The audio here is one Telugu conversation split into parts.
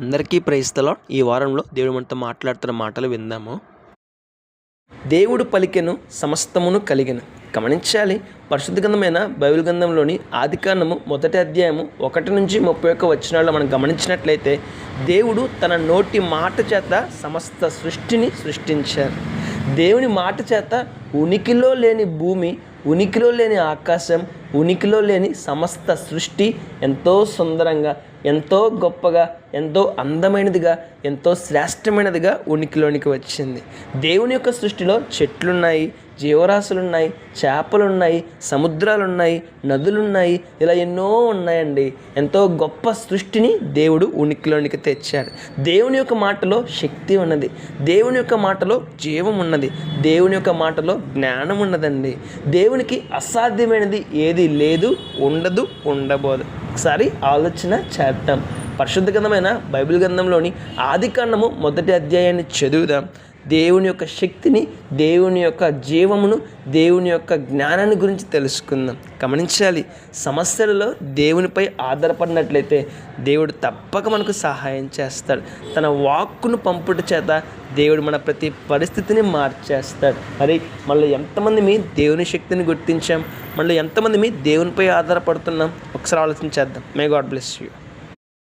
అందరికీ ప్రైజ్ ది లార్డ్. ఈ వారంలో దేవుడు మనతో మాట్లాడుతున్న మాటలు విందాము. దేవుడు పలికెను, సమస్తమును కలిగెను. గమనించాలి, పరిశుద్ధ గ్రంథమైన బైబిల్ గ్రంథంలోని ఆదికాండము 1వ అధ్యాయము 1 నుంచి 31 వచనాల్లో మనం గమనించినట్లయితే దేవుడు తన నోటి మాట చేత సమస్త సృష్టిని సృష్టించారు. దేవుని మాట చేత ఉనికిలో లేని భూమి, ఉనికిలో లేని ఆకాశం, ఉనికిలో లేని సమస్త సృష్టి ఎంతో సుందరంగా, ఎంతో గొప్పగా, ఎంతో అందమైనదిగా, ఎంతో శ్రేష్టమైనదిగా ఉనికిలోనికి వచ్చింది. దేవుని యొక్క సృష్టిలో చెట్లున్నాయి, జీవరాశులున్నాయి, చేపలున్నాయి, సముద్రాలున్నాయి, నదులున్నాయి, ఇలా ఎన్నో ఉన్నాయండి. ఎంతో గొప్ప సృష్టిని దేవుడు ఉనికిలోనికి తెచ్చాడు. దేవుని యొక్క మాటలో శక్తి ఉన్నది, దేవుని యొక్క మాటలో జీవం ఉన్నది, దేవుని యొక్క మాటలో జ్ఞానం ఉన్నదండి. దేవునికి అసాధ్యమైనది ఏది లేదు, ఉండదు, ఉండబోదు. ఒకసారి ఆలోచన చేద్దాం. పరిశుద్ధ గ్రంథమైన బైబిల్ గ్రంథంలోని ఆదికాండము 1వ అధ్యాయాన్ని చదువుదాం. దేవుని యొక్క శక్తిని, దేవుని యొక్క జీవమును, దేవుని యొక్క జ్ఞానాన్ని గురించి తెలుసుకుందాం. గమనించాలి, సమస్యలలో దేవునిపై ఆధారపడినట్లయితే దేవుడు తప్పక మనకు సహాయం చేస్తాడు. తన వాక్కును పంపుట చేత దేవుడు మన ప్రతి పరిస్థితిని మార్చేస్తాడు. మరి మనలో ఎంతమంది మీ దేవుని శక్తిని గుర్తించాం? మనలో ఎంతమంది మీ దేవునిపై ఆధారపడుతున్నాం? ఒకసారి ఆలోచించేద్దాం. May God bless you.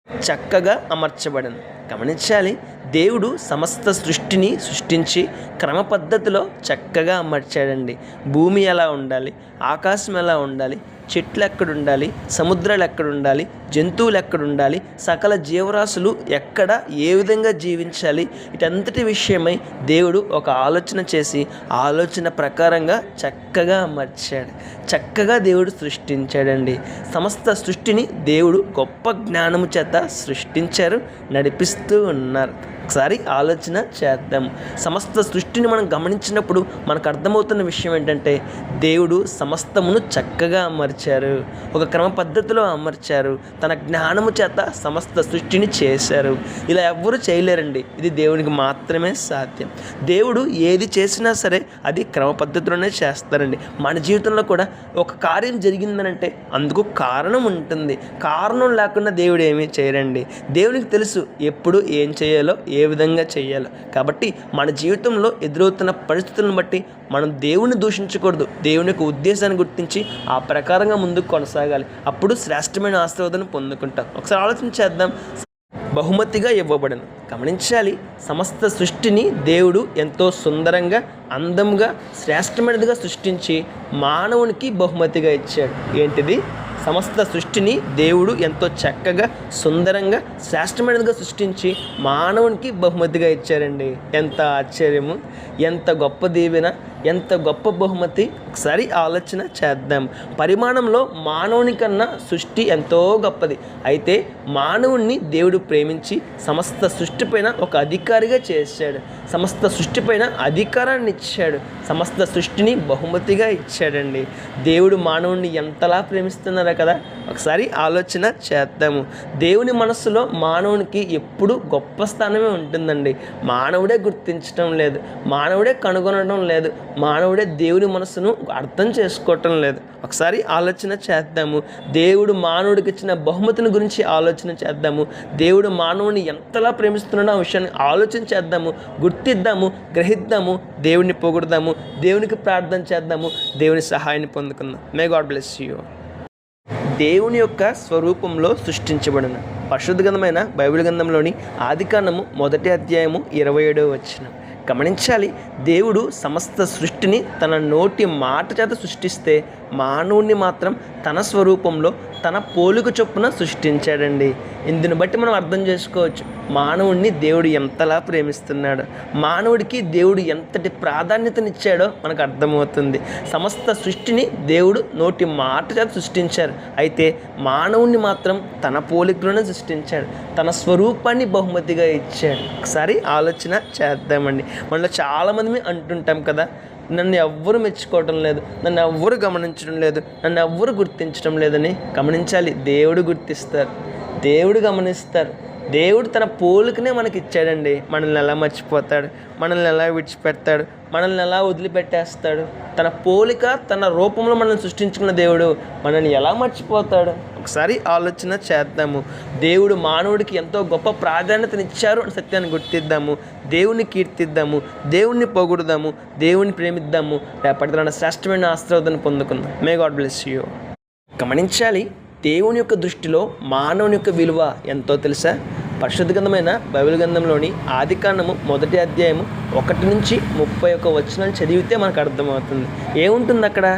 చక్కగా అమర్చబడను. గమనించాలి, దేవుడు సమస్త సృష్టిని సృష్టించి క్రమ పద్ధతిలో చక్కగా అమర్చాడండి. భూమి ఎలా ఉండాలి, ఆకాశం ఎలా ఉండాలి, చెట్లు ఎక్కడ ఉండాలి, సముద్రాలు ఎక్కడ ఉండాలి, జంతువులు ఎక్కడ ఉండాలి, సకల జీవరాశులు ఎక్కడ ఏ విధంగా జీవించాలి, ఇటంతటి విషయమై దేవుడు ఒక ఆలోచన చేసి ఆలోచన ప్రకారంగా చక్కగా అమర్చాడు. చక్కగా దేవుడు సృష్టించాడండి. సమస్త సృష్టిని దేవుడు గొప్ప జ్ఞానము చేత సృష్టించారు, నడిపిస్తూ ఉన్నారు. ఒకసారి ఆలోచన చేద్దాం. సమస్త సృష్టిని మనం గమనించినప్పుడు మనకు అర్థమవుతున్న విషయం ఏంటంటే దేవుడు సమస్తమును చక్కగా అమర్చారు, ఒక క్రమ పద్ధతిలో అమర్చారు, తన జ్ఞానము చేత సమస్త సృష్టిని చేశారు. ఇలా ఎవ్వరూ చేయలేరండి, ఇది దేవునికి మాత్రమే సాధ్యం. దేవుడు ఏది చేసినా సరే అది క్రమ పద్ధతిలోనే చేస్తారండి. మన జీవితంలో కూడా ఒక కార్యం జరిగిందనంటే అందుకు కారణం ఉంటుంది. కారణం లేకుండా దేవుడు ఏమీ చేయరండి. దేవునికి తెలుసు ఎప్పుడు ఏం చేయాలో, ఏ విధంగా చేయాలో. కాబట్టి మన జీవితంలో ఎదురవుతున్న పరిస్థితులను బట్టి మనం దేవుని దూషించకూడదు. దేవుని యొక్క ఉద్దేశాన్ని గుర్తించి ఆ ప్రకారంగా ముందుకు కొనసాగాలి. అప్పుడు శ్రేష్టమైన ఆశీర్వాదాన్ని పొందుకుంటాం. ఒకసారి ఆలోచన చేద్దాం. బహుమతిగా ఇవ్వబడను. గమనించాలి, సమస్త సృష్టిని దేవుడు ఎంతో సుందరంగా, అందంగా, శ్రేష్టమైనదిగా సృష్టించి మానవునికి బహుమతిగా ఇచ్చాడు. ఏంటిది? సమస్త సృష్టిని దేవుడు ఎంతో చక్కగా, సుందరంగా, శ్రేష్టమైనదిగా సృష్టించి మానవునికి బహుమతిగా ఇచ్చారండి. ఎంత ఆశ్చర్యము, ఎంత గొప్ప దీవెన, ఎంత గొప్ప బహుమతి. ఒకసారి ఆలోచన చేద్దాం. పరిమాణంలో మానవుని కన్నా సృష్టి ఎంతో గొప్పది. అయితే మానవుణ్ణి దేవుడు ప్రేమించి సమస్త సృష్టి పైన ఒక అధికారిగా చేశాడు. సమస్త సృష్టి పైన అధికారాన్ని ఇచ్చాడు. సమస్త సృష్టిని బహుమతిగా ఇచ్చాడండి. దేవుడు మానవుణ్ణి ఎంతలా ప్రేమిస్తున్నారో కదా, ఒకసారి ఆలోచన చేద్దాము. దేవుని మనస్సులో మానవునికి ఎప్పుడు గొప్ప స్థానమే ఉంటుందండి. మానవుడే గుర్తించడం లేదు, మానవుడే కనుగొనడం లేదు, మానవుడే దేవుని మనస్సును అర్థం చేసుకోవటం లేదు. ఒకసారి ఆలోచన చేద్దాము. దేవుడు మానవుడికి ఇచ్చిన బహుమతిని గురించి ఆలోచన చేద్దాము. దేవుడు మానవుని ఎంతలా ప్రేమిస్తున్నాడో ఆ విషయాన్ని ఆలోచన చేద్దాము, గుర్తిద్దాము, గ్రహిద్దాము, దేవుడిని పొగుడదాము, దేవునికి ప్రార్థన చేద్దాము, దేవుని సహాయాన్ని పొందుకుందాం. May God bless you. దేవుని యొక్క స్వరూపంలో సృష్టించబడిన పరిశుద్ధ గ్రంథమైన బైబిల్ గ్రంథంలోని ఆదికాండము 1వ అధ్యాయము 27వ వచనం. గమనించాలి, దేవుడు సమస్త సృష్టిని తన నోటి మాట చేత సృష్టిస్తే మానవుణ్ణి మాత్రం తన స్వరూపంలో, తన పోలిక చొప్పున సృష్టించాడండి. ఇందుని బట్టి మనం అర్థం చేసుకోవచ్చు మానవుణ్ణి దేవుడు ఎంతలా ప్రేమిస్తున్నాడు, మానవుడికి దేవుడు ఎంతటి ప్రాధాన్యతనిచ్చాడో మనకు అర్థమవుతుంది. సమస్త సృష్టిని దేవుడు నోటి మాట చేత సృష్టించారు. అయితే మానవుణ్ణి మాత్రం తన పోలికలోనే సృష్టించాడు, తన స్వరూపాన్ని బహుమతిగా ఇచ్చాడు. ఒకసారి ఆలోచన చేద్దామండి. మనలో చాలామంది అంటుంటాం కదా, నన్ను ఎవ్వరు మెచ్చుకోవటం లేదు, నన్ను ఎవ్వరు గమనించడం లేదు, నన్ను ఎవ్వరు గుర్తించడం లేదని. గమనించాలి, దేవుడు గుర్తిస్తారు, దేవుడు గమనిస్తారు. దేవుడు తన పోలికనే మనకి ఇచ్చాడండి. మనల్ని ఎలా మర్చిపోతాడు, మనల్ని ఎలా విడిచిపెడతాడు, మనల్ని ఎలా వదిలిపెట్టేస్తాడు? తన పోలిక, తన రూపంలో మనల్ని సృష్టించుకున్న దేవుడు మనల్ని ఎలా మర్చిపోతాడు? ఒకసారి ఆలోచన చేద్దాము. దేవుడు మానవుడికి ఎంతో గొప్ప ప్రాధాన్యతనిచ్చారు అని సత్యాన్ని గుర్తిద్దాము. దేవుని కీర్తిద్దాము, దేవుణ్ణి పొగుడుదాము, దేవుని ప్రేమిద్దాము. రేపటి శ్రేష్టమైన ఆశీర్వాదాన్ని పొందుకుందాం. May God bless you. గమనించాలి, దేవుని యొక్క దృష్టిలో మానవుని యొక్క విలువ ఎంతో తెలుసా? పరిశుద్ధ గ్రంథమైన బైబిల్ గ్రంథంలోని ఆదికాండము 1వ అధ్యాయము 1 నుంచి 31 వచనాలు చదివితే మనకు అర్థమవుతుంది. ఏముంటుంది అక్కడ?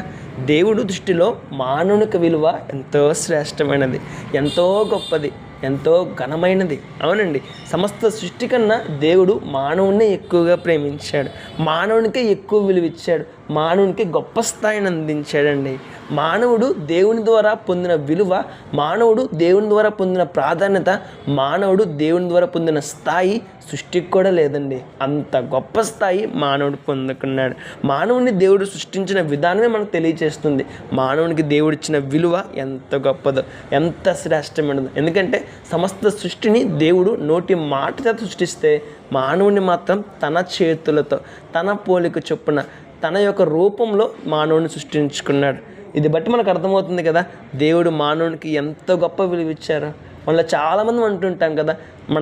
దేవుడు దృష్టిలో మానవుని యొక్క విలువ ఎంతో శ్రేష్టమైనది, ఎంతో గొప్పది, ఎంతో ఘనమైనది. అవునండి, సమస్త సృష్టి కన్నా దేవుడు మానవుడిని ఎక్కువగా ప్రేమించాడు, మానవునికే ఎక్కువ విలువ ఇచ్చాడు, మానవునికి గొప్ప స్థాయిని అందించాడండి. మానవుడు దేవుని ద్వారా పొందిన విలువ, మానవుడు దేవుని ద్వారా పొందిన ప్రాధాన్యత, మానవుడు దేవుని ద్వారా పొందిన స్థాయి సృష్టికి కూడా లేదండి. అంత గొప్ప స్థాయి మానవుడు పొందుకున్నాడు. మానవుడిని దేవుడు సృష్టించిన విధానమే మనకు తెలియజేస్తుంది మానవునికి దేవుడిచ్చిన విలువ ఎంత గొప్పదో, ఎంత శ్రేష్టమైనదో. ఎందుకంటే సమస్త సృష్టిని దేవుడు నోటి మాట చేత సృష్టిస్తే మానవుని మాత్రం తన చేతులతో, తన పోలిక చొప్పున, తన యొక్క రూపంలో మానవుని సృష్టించుకున్నాడు. ఇది బట్టి మనకు అర్థమవుతుంది కదా, దేవుడు మానవునికి ఎంత గొప్ప విలువ ఇచ్చారో. మనలో చాలామంది అంటుంటాం కదా,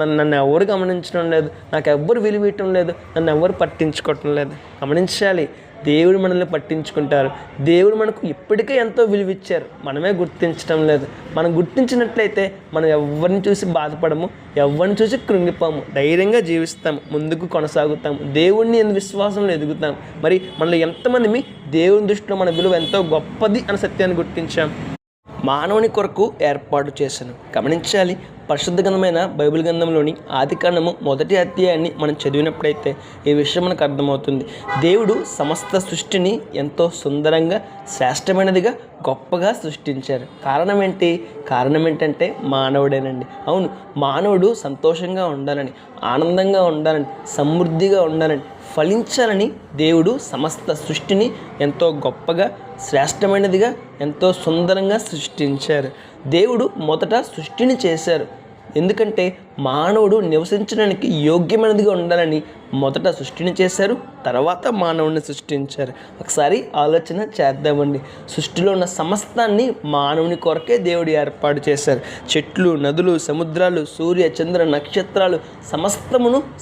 నన్ను ఎవరు గమనించడం లేదు, నాకు ఎవ్వరు విలువ ఇవ్వటం లేదు, నన్ను ఎవరు పట్టించుకోవటం లేదు. గమనించాలి, దేవుడు మనల్ని పట్టించుకుంటారు. దేవుడు మనకు ఇప్పటికే ఎంతో విలువ ఇచ్చారు, మనమే గుర్తించడం లేదు. మనం గుర్తించినట్లయితే మనం ఎవరిని చూసి బాధపడము, ఎవరిని చూసి కృంగిపోము, ధైర్యంగా జీవిస్తాము, ముందుకు కొనసాగుతాము, దేవుడిని విశ్వాసంలో ఎదుగుతాం. మరి మనలో ఎంతమంది దేవుని దృష్టిలో మన విలువ ఎంతో గొప్పది అనే సత్యాన్ని గుర్తించాం? మానవుని కొరకు ఏర్పాటు చేశాను. గమనించాలి, పరిశుద్ధ గ్రంథమైన బైబిల్ గ్రంథంలోని ఆదికాండము 1వ అధ్యాయాన్ని మనం చదివినప్పుడైతే ఈ విషయం మనకు అర్థమవుతుంది. దేవుడు సమస్త సృష్టిని ఎంతో సుందరంగా, శ్రేష్టమైనదిగా, గొప్పగా సృష్టించారు. కారణం ఏంటంటే మానవుడేనండి. అవును, మానవుడు సంతోషంగా ఉండాలని, ఆనందంగా ఉండాలని, సమృద్ధిగా ఉండాలని, ఫలించాలని దేవుడు సమస్త సృష్టిని ఎంతో గొప్పగా, శ్రేష్టమైనదిగా, ఎంతో సుందరంగా సృష్టించారు. దేవుడు మొదట సృష్టిని చేశారు. ఎందుకంటే మానవుడు నివసించడానికి యోగ్యమైనదిగా ఉండాలని మొదట సృష్టిని చేశారు, తర్వాత మానవుడిని సృష్టించారు. ఒకసారి ఆలోచన చేద్దామండి. సృష్టిలో ఉన్న సమస్తాన్ని మానవుని కొరకే దేవుడు ఏర్పాటు చేశారు. చెట్లు, నదులు, సముద్రాలు, సూర్య, చంద్ర, నక్షత్రాలు,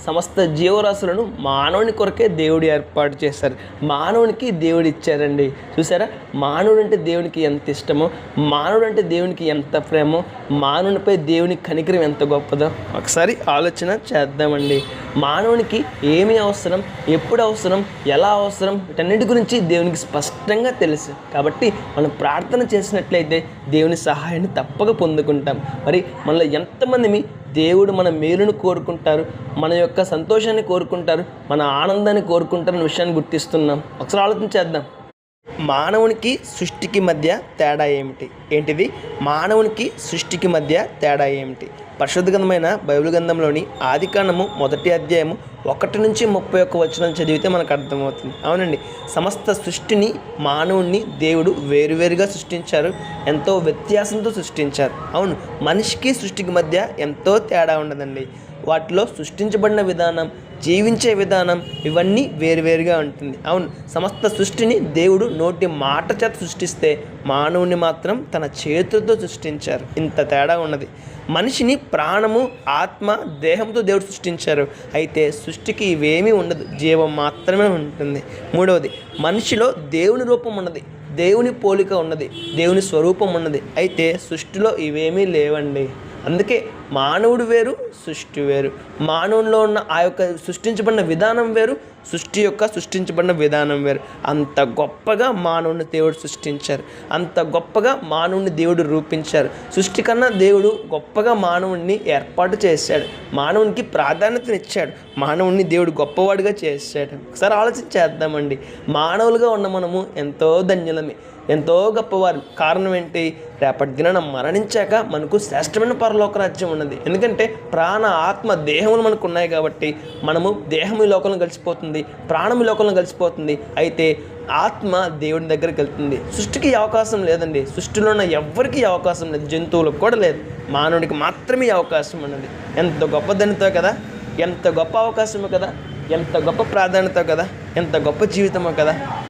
సమస్త జీవరాశులను మానవుని కొరకే దేవుడు ఏర్పాటు చేశారు. మానవునికి దేవుడు ఇచ్చారండి. చూసారా, మానవుడు అంటే దేవునికి ఎంత ఇష్టమో, మానవుడు అంటే దేవునికి ఎంత ప్రేమో, మానవునిపై దేవుని కనికరం ఎంత గొప్పదో ఒకసారి ఆలోచన చేద్దామండి. మానవునికి ఏమి అవసరం, ఎప్పుడు అవసరం, ఎలా అవసరం, వీటన్నిటి గురించి దేవునికి స్పష్టంగా తెలుసు. కాబట్టి మనం ప్రార్థన చేసినట్లయితే దేవుని సహాయాన్ని తప్పక పొందుకుంటాం. మరి మనలో ఎంతమంది దేవుడు మన మేలును కోరుకుంటారు, మన యొక్క సంతోషాన్ని కోరుకుంటారు, మన ఆనందాన్ని కోరుకుంటారన్న విషయాన్ని గుర్తిస్తున్నాం? ఒకసారి ఆలోచన చేద్దాం. మానవునికి సృష్టికి మధ్య తేడా ఏంటిది? మానవునికి సృష్టికి మధ్య తేడా ఏమిటి? పరిశుద్ధ గ్రంథమైన బైబిల్ గ్రంథంలోని ఆదికాండము 1వ అధ్యాయము 1 నుంచి 31 వచనాలు చదివితే మనకు అర్థమవుతుంది. అవునండి, సమస్త సృష్టిని, మానవుణ్ణి దేవుడు వేరువేరుగా సృష్టించారు, ఎంతో వ్యత్యాసంతో సృష్టించారు. అవును, మనిషికి సృష్టికి మధ్య ఎంతో తేడా ఉండదండి. వాటిలో సృష్టించబడిన విధానం, జీవించే విధానం, ఇవన్నీ వేరువేరుగా ఉంటుంది. అవును, సమస్త సృష్టిని దేవుడు నోటి మాట చేత సృష్టిస్తే మానవుని మాత్రం తన చేతులతో సృష్టించారు. ఇంత తేడా ఉన్నది. మనిషిని ప్రాణము, ఆత్మ, దేహంతో దేవుడు సృష్టించారు. అయితే సృష్టికి ఇవేమీ ఉండదు, జీవం మాత్రమే ఉంటుంది. మూడవది, మనిషిలో దేవుని రూపం ఉన్నది, దేవుని పోలిక ఉన్నది, దేవుని స్వరూపం ఉన్నది. అయితే సృష్టిలో ఇవేమీ లేవండి. అందుకే మానవుడు వేరు, సృష్టి వేరు. మానవుల్లో ఉన్న ఆ యొక్క సృష్టించబడిన విధానం వేరు, సృష్టించబడిన విధానం వేరు. అంత గొప్పగా మానవుని దేవుడు సృష్టించారు, అంత గొప్పగా మానవుని దేవుడు రూపించారు. సృష్టి కన్నా దేవుడు గొప్పగా మానవుడిని ఏర్పాటు చేశాడు, మానవునికి ప్రాధాన్యతనిచ్చాడు, మానవుడిని దేవుడు గొప్పవాడిగా చేశాడు. ఒకసారి ఆలోచన చేద్దామండి. మానవులుగా ఉన్న మనము ఎంతో ధన్యులమే, ఎంతో గొప్పవారు. కారణం ఏంటి? రేపటి దినాన మరణించాక మనకు శ్రేష్టమైన పరలోక రాజ్యం ఉన్నది. ఎందుకంటే ప్రాణ, ఆత్మ, దేహములు మనకు ఉన్నాయి కాబట్టి మనము దేహం ఈ లోకంలో కలిసిపోతుంది, ప్రాణం ఈ లోకంలో కలిసిపోతుంది. అయితే ఆత్మ దేవుని దగ్గరికి వెళ్తుంది. సృష్టికి అవకాశం లేదండి, సృష్టిలో ఉన్న ఎవ్వరికీ అవకాశం లేదు, జంతువులకు కూడా లేదు, మానవుడికి మాత్రమే అవకాశం ఉన్నది. ఎంత గొప్ప ధనితో కదా, ఎంత గొప్ప అవకాశమో కదా, ఎంత గొప్ప ప్రాధాన్యత కదా, ఎంత గొప్ప జీవితమో కదా.